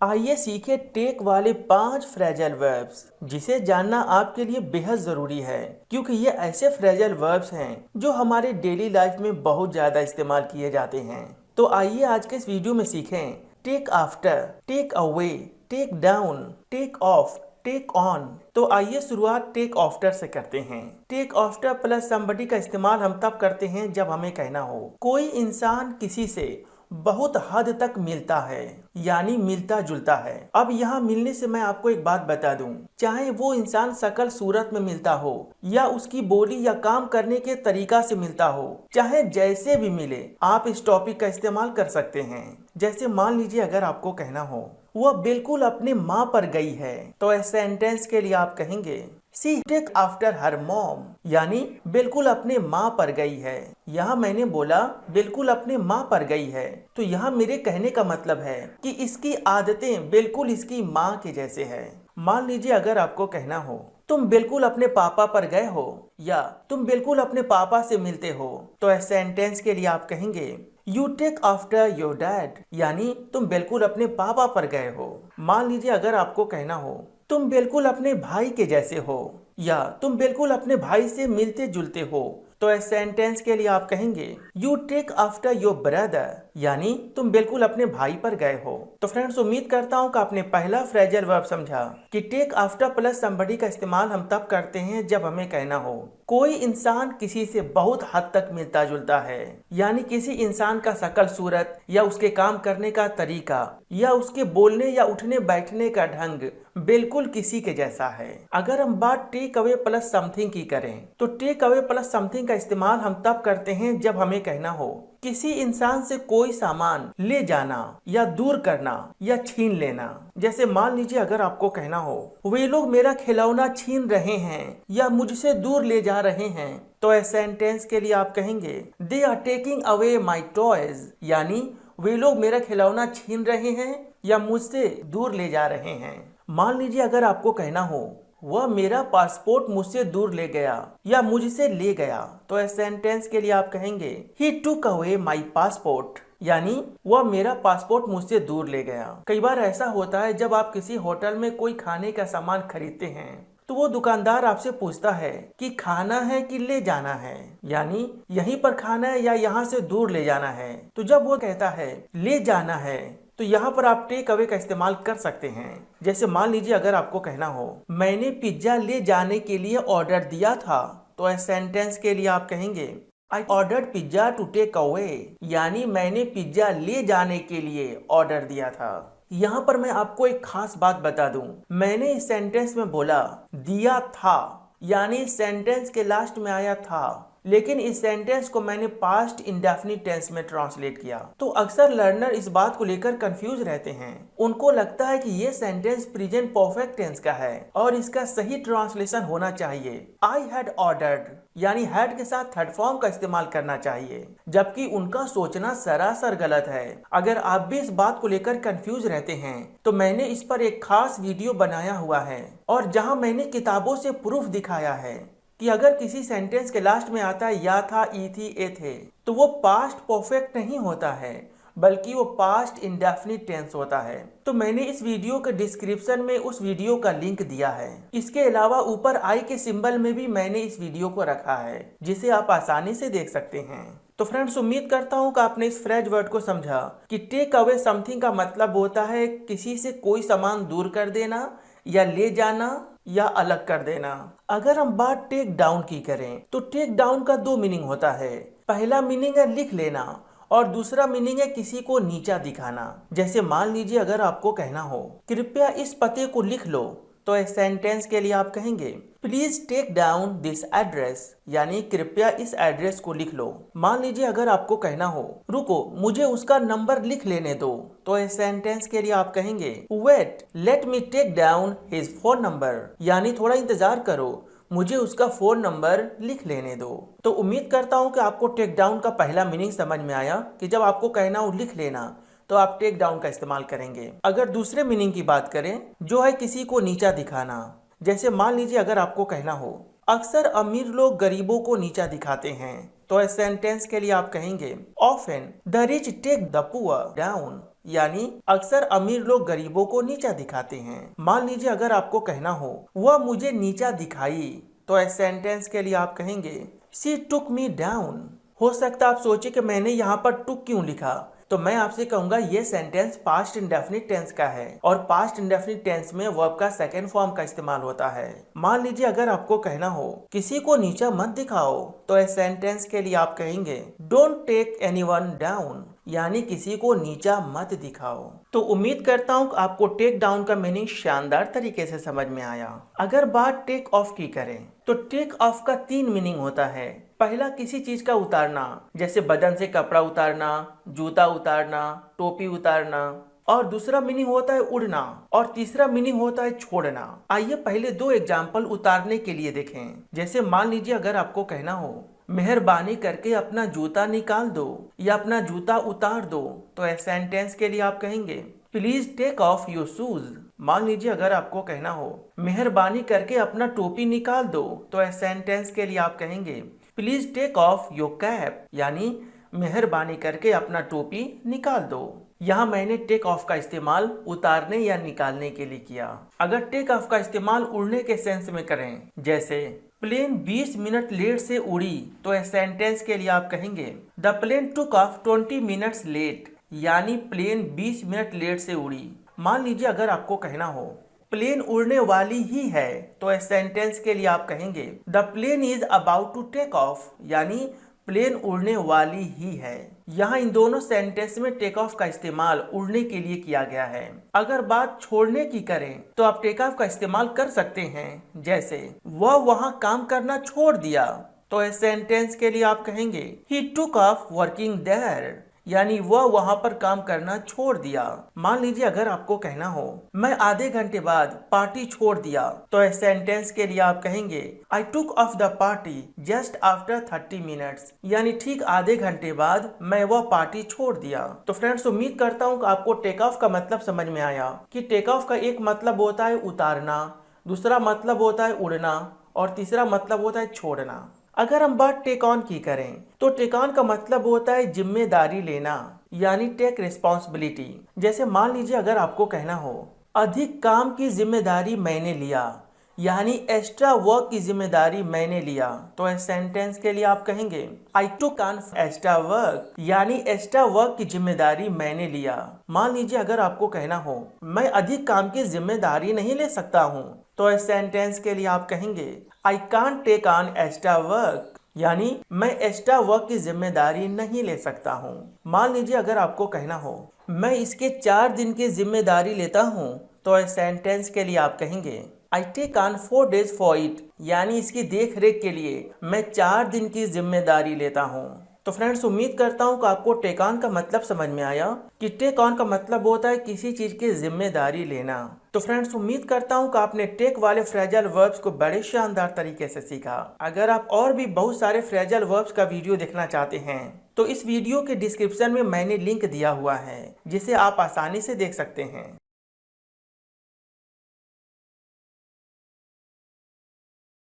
आइए सीखे टेक वाले 5 फ्रेजल वर्ब्स जिसे जानना आपके लिए बेहद ज़रूरी है, क्योंकि ये ऐसे फ्रेजल वर्ब्स हैं जो हमारे डेली लाइफ में बहुत ज़्यादा इस्तेमाल किए जाते हैं। तो आइए आज के इस वीडियो में सीखें take after, take away, take down, take off, take on. तो आइए शुरुआत टेक आफ्टर से करते हैं। टेक आफ्टर प्लस समबडी का इस्तेमाल हम तब करते हैं जब हमें कहना हो कोई इंसान किसी से बहुत हद तक मिलता है, यानी मिलता जुलता है। अब यहाँ मिलने से मैं आपको एक बात बता दूं, चाहे वो इंसान शकल सूरत में मिलता हो या उसकी बोली या काम करने के तरीका से मिलता हो, चाहे जैसे भी मिले, आप इस टॉपिक का इस्तेमाल कर सकते हैं। जैसे मान लीजिए अगर आपको कहना हो वह बिल्कुल अपनी माँ पर गई है, तो इस सेंटेंस के लिए आप कहेंगे she take after her mom, यानी बिल्कुल अपने माँ पर गई है। यहाँ मैंने बोला बिल्कुल अपने माँ पर गई है, तो यहाँ मेरे कहने का मतलब है कि इसकी आदतें बिल्कुल इसकी माँ के जैसे है। मान लीजिए अगर आपको कहना हो तुम बिल्कुल अपने पापा पर गए हो या तुम बिल्कुल अपने पापा से मिलते हो, तो इस सेंटेंस के लिए आप कहेंगे you take after your dad, यानी तुम बिल्कुल अपने पापा पर गए हो। मान लीजिए अगर आपको कहना हो तुम बिल्कुल अपने भाई के जैसे हो या तुम बिल्कुल अपने भाई से मिलते जुलते हो, तो इस सेंटेंस के लिए आप कहेंगे you take after your brother, यानी तुम बिल्कुल अपने भाई पर गए हो। तो फ्रेंड्स, उम्मीद करता हूँ कि आपने पहला फ्रेजल वर्ब समझा कि टेक आफ्टर प्लस समबडी का इस्तेमाल हम तब करते हैं जब हमें कहना हो कोई इंसान किसी से बहुत हद तक मिलता जुलता है, यानी किसी इंसान का शकल सूरत या उसके काम करने का तरीका या उसके बोलने या उठने बैठने का ढंग बिल्कुल किसी के जैसा है। अगर हम बात टेक अवे प्लस समथिंग की करें, तो टेक अवे प्लस समथिंग का इस्तेमाल हम तब करते हैं जब हमें कहना हो किसी इंसान से कोई सामान ले जाना या दूर करना या छीन लेना। जैसे मान लीजिए अगर आपको कहना हो वे लोग मेरा खिलौना छीन रहे हैं या मुझसे दूर ले जा रहे हैं, तो इस सेंटेंस के लिए आप कहेंगे they are taking away my toys, यानी वे लोग मेरा खिलौना छीन रहे हैं या मुझसे दूर ले जा रहे हैं। मान लीजिए अगर आपको कहना हो वह मेरा पासपोर्ट मुझसे दूर ले गया या मुझसे ले गया, तो इस सेंटेंस के लिए आप कहेंगे ही टुक अवे माई पासपोर्ट, यानी वह मेरा पासपोर्ट मुझसे दूर ले गया। कई बार ऐसा होता है जब आप किसी होटल में कोई खाने का सामान खरीदते हैं, तो वो दुकानदार आपसे पूछता है कि खाना है कि ले जाना है, यानी यहीं पर खाना है या यहाँ से दूर ले जाना है। तो जब वो कहता है ले जाना है, तो यहाँ पर आप टेक अवे का इस्तेमाल कर सकते हैं। जैसे मान लीजिए अगर आपको कहना हो मैंने पिज्जा ले जाने के लिए ऑर्डर दिया था, तो इस सेंटेंस के लिए आप कहेंगे I ordered pizza to take away, यानी मैंने पिज्जा ले जाने के लिए ऑर्डर दिया था। यहाँ पर मैं आपको एक खास बात बता दूं, मैंने इस सेंटेंस में बोला दिया था, यानी सेंटेंस के लास्ट में आया था, लेकिन इस सेंटेंस को मैंने पास्ट इंडेफिनिट टेंस में ट्रांसलेट किया। तो अक्सर लर्नर इस बात को लेकर कंफ्यूज रहते हैं, उनको लगता है कि ये सेंटेंस प्रेजेंट परफेक्ट टेंस का है और इसका सही ट्रांसलेशन होना चाहिए आई हैड ऑर्डर्ड, यानी हैड के साथ थर्ड फॉर्म का इस्तेमाल करना चाहिए, जबकि उनका सोचना सरासर गलत है। अगर आप भी इस बात को लेकर कंफ्यूज रहते हैं, तो मैंने इस पर एक खास वीडियो बनाया हुआ है और जहां मैंने किताबों से प्रूफ दिखाया है कि अगर किसी सेंटेंस के लास्ट में आता है या था, ई थी, ए थे, तो वो पास्ट परफेक्ट नहीं होता है, बल्कि वो पास्ट इंडेफिनिट टेंस होता है। तो मैंने इस वीडियो के डिस्क्रिप्शन में उस वीडियो का लिंक दिया है। इसके अलावा ऊपर आई के सिंबल में भी मैंने इस वीडियो को रखा है, जिसे आप आसानी से देख सकते हैं। तो फ्रेंड्स, उम्मीद करता हूँ कि आपने इस फ्रेज वर्ड को समझा कि टेक अवे समथिंग का मतलब होता है किसी से कोई सामान दूर कर देना या ले जाना या अलग कर देना। अगर हम बात टेक डाउन की करें, तो टेक डाउन का 2 मीनिंग होता है। पहला मीनिंग है लिख लेना और दूसरा मीनिंग है किसी को नीचा दिखाना। जैसे मान लीजिए अगर आपको कहना हो कृपया इस पते को लिख लो, तो इस सेंटेंस के लिए आप कहेंगे please take down this address, यानी कृपया इस एड्रेस को लिख लो। मान लीजिए अगर आपको कहना हो रुको मुझे उसका नंबर लिख लेने दो, तो इस सेंटेंस के लिए आप कहेंगे wait let me take down his phone number, यानी थोड़ा इंतजार करो, मुझे उसका फोन नंबर लिख लेने दो। तो उम्मीद करता हूँ कि आपको टेक डाउन का पहला मीनिंग समझ में आया कि जब आपको कहना हो लिख लेना, तो आप टेक डाउन का इस्तेमाल करेंगे। अगर दूसरे मीनिंग की बात करें, जो है किसी को नीचा दिखाना, जैसे मान लीजिए अगर आपको कहना हो अक्सर अमीर लोग गरीबों को नीचा दिखाते हैं, तो इस सेंटेंस के लिए आप कहेंगे often the rich take the poor down, यानी अक्सर अमीर लोग गरीबों को नीचा दिखाते हैं। मान लीजिए अगर आपको कहना हो वह मुझे नीचा दिखाई, तो इस सेंटेंस के लिए आप कहेंगे शी टुक मी डाउन। हो सकता आप सोचे कि मैंने यहाँ पर टुक क्यों लिखा, तो मैं आपसे कहूंगा ये सेंटेंस पास्ट इंडेफिनिट टेंस का है और पास्ट इंडेफिनिट टेंस में वर्ब का सेकंड फॉर्म का इस्तेमाल होता है। मान लीजिए अगर आपको कहना हो किसी को नीचा मत दिखाओ, तो इस सेंटेंस के लिए आप कहेंगे डोंट टेक एनीवन डाउन, यानी किसी को नीचा मत दिखाओ। तो उम्मीद करता हूँ आपको टेक डाउन का मीनिंग शानदार तरीके से समझ में आया। अगर बात टेक ऑफ की करें तो टेक ऑफ का 3 मीनिंग होता है। पहला किसी चीज का उतारना, जैसे बदन से कपड़ा उतारना, जूता उतारना, टोपी उतारना, और दूसरा मीनिंग होता है उड़ना, और तीसरा मीनिंग होता है छोड़ना। आइए पहले 2 एग्जाम्पल उतारने के लिए देखें। जैसे मान लीजिए अगर आपको कहना हो मेहरबानी करके अपना जूता निकाल दो या अपना जूता उतार दो, तो इस सेंटेंस के लिए आप कहेंगे please take off your shoes. मान लीजिए अगर आपको कहना हो मेहरबानी करके अपना टोपी निकाल दो, तो इस सेंटेंस के लिए आप कहेंगे please take off your cap, यानी मेहरबानी करके अपना टोपी निकाल दो। यहाँ मैंने टेक ऑफ का इस्तेमाल उतारने या निकालने के लिए किया। अगर टेक ऑफ का इस्तेमाल उड़ने के सेंस में करें, जैसे प्लेन 20 मिनट लेट से उड़ी, तो इस सेंटेंस के लिए आप कहेंगे the plane took off 20 minutes late, यानी प्लेन 20 मिनट लेट से उड़ी। मान लीजिए अगर आपको कहना हो प्लेन उड़ने वाली ही है, तो इस सेंटेंस के लिए आप कहेंगे the plane is about to take off, यानी प्लेन उड़ने वाली ही है। यहाँ इन दोनों सेंटेंस में टेक ऑफ का इस्तेमाल उड़ने के लिए किया गया है। अगर बात छोड़ने की करें तो आप टेक ऑफ का इस्तेमाल कर सकते हैं, जैसे वह वहाँ काम करना छोड़ दिया, तो इस सेंटेंस के लिए आप कहेंगे ही टुक ऑफ वर्किंग देयर, यानी वह वहां पर काम करना छोड़ दिया। मान लीजिए अगर आपको कहना हो मैं आधे घंटे बाद पार्टी छोड़ दिया, तो इस सेंटेंस के लिए आप कहेंगे I took off the party just after 30 minutes, यानी ठीक आधे घंटे बाद मैं वह पार्टी छोड़ दिया। तो फ्रेंड्स उम्मीद करता हूँ कि आपको टेक ऑफ का मतलब समझ में आया कि टेक ऑफ का एक मतलब होता है उतारना, दूसरा मतलब होता है उड़ना, और तीसरा मतलब होता है छोड़ना। अगर हम बात टेक ऑन की करें तो टेक ऑन का मतलब होता है जिम्मेदारी लेना, यानी टेक रिस्पॉन्सिबिलिटी। जैसे मान लीजिए अगर आपको कहना हो अधिक काम की जिम्मेदारी मैंने लिया, यानी एक्स्ट्रा वर्क की जिम्मेदारी मैंने लिया, तो इस सेंटेंस के लिए आप कहेंगे I took on extra work, यानी एक्स्ट्रा वर्क की जिम्मेदारी मैंने लिया। मान लीजिए अगर आपको कहना हो मैं अधिक काम की जिम्मेदारी नहीं ले सकता हूँ, तो इस सेंटेंस के लिए आप कहेंगे I can't take on extra work, यानी मैं एक्स्ट्रा वर्क की जिम्मेदारी नहीं ले सकता हूँ। मान लीजिए अगर आपको कहना हो मैं इसके 4 दिन की जिम्मेदारी लेता हूँ, तो इस सेंटेंस के लिए आप कहेंगे I take on 4 days for it, यानी इसकी देख रेख के लिए मैं 4 दिन की जिम्मेदारी लेता हूँ। तो फ्रेंड्स उम्मीद करता हूँ कि आपको टेक ऑन का मतलब समझ में आया कि टेक ऑन का मतलब होता है किसी चीज की जिम्मेदारी लेना। तो फ्रेंड्स उम्मीद करता हूँ कि आपने टेक वाले फ्रेजल वर्ब्स को बड़े शानदार तरीके से सीखा। अगर आप और भी बहुत सारे फ्रेजल वर्ब्स का वीडियो देखना चाहते हैं तो इस वीडियो के डिस्क्रिप्शन में मैंने लिंक दिया हुआ है, जिसे आप आसानी से देख सकते हैं।